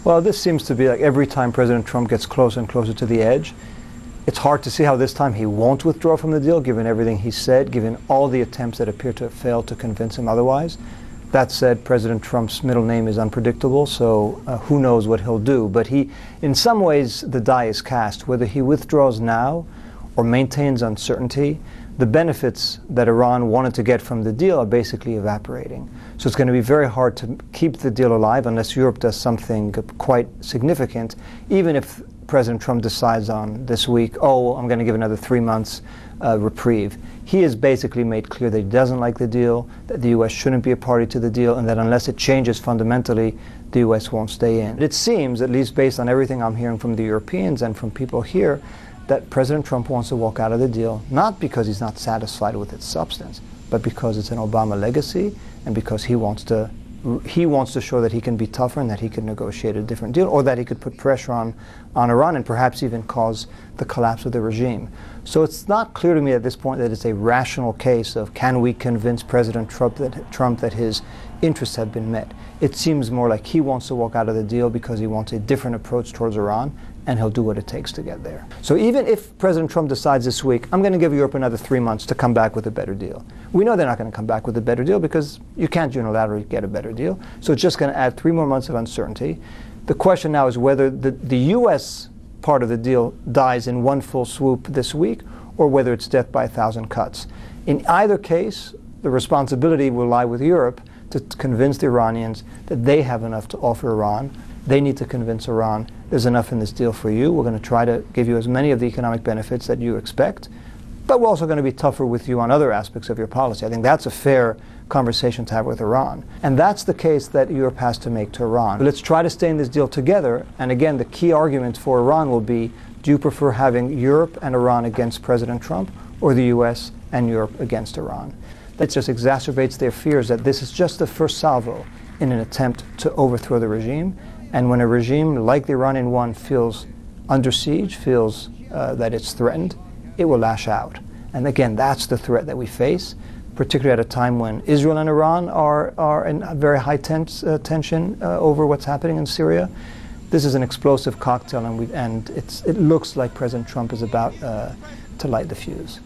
Well, this seems to be like every time President Trump gets closer and closer to the edge, it's hard to see how this time he won't withdraw from the deal, given everything he said, given all the attempts that appear to have failed to convince him otherwise. That said, President Trump's middle name is unpredictable, so who knows what he'll do. But in some ways, the die is cast. Whether he withdraws now or maintains uncertainty, the benefits that Iran wanted to get from the deal are basically evaporating. So it's going to be very hard to keep the deal alive unless Europe does something quite significant, even if President Trump decides on this week, oh, I'm going to give another 3 months reprieve. He has basically made clear that he doesn't like the deal, that the U.S. shouldn't be a party to the deal, and that unless it changes fundamentally, the U.S. won't stay in. It seems, at least based on everything I'm hearing from the Europeans and from people here, that President Trump wants to walk out of the deal, not because he's not satisfied with its substance, but because it's an Obama legacy and because he wants to show that he can be tougher and that he can negotiate a different deal, or that he could put pressure on Iran and perhaps even cause the collapse of the regime. So it's not clear to me at this point that it's a rational case of can we convince President Trump that his interests have been met. It seems more like he wants to walk out of the deal because he wants a different approach towards Iran, and he'll do what it takes to get there. So even if President Trump decides this week, I'm going to give Europe another 3 months to come back with a better deal, we know they're not going to come back with a better deal because you can't unilaterally get a better deal. So it's just going to add 3 more months of uncertainty. The question now is whether the U.S. part of the deal dies in one full swoop this week, or whether it's death by 1,000 cuts. In either case, the responsibility will lie with Europe to convince the Iranians that they have enough to offer Iran. They need to convince Iran there's enough in this deal for you. We're going to try to give you as many of the economic benefits that you expect, but we're also going to be tougher with you on other aspects of your policy. I think that's a fair conversation to have with Iran. And that's the case that Europe has to make to Iran. But let's try to stay in this deal together. And again, the key argument for Iran will be, do you prefer having Europe and Iran against President Trump, or the U.S. and Europe against Iran? That just exacerbates their fears that this is just the first salvo in an attempt to overthrow the regime. And when a regime like the Iranian one feels under siege, feels that it's threatened, it will lash out. And again, that's the threat that we face, particularly at a time when Israel and Iran are in a very high tension over what's happening in Syria. This is an explosive cocktail, and it looks like President Trump is about to light the fuse.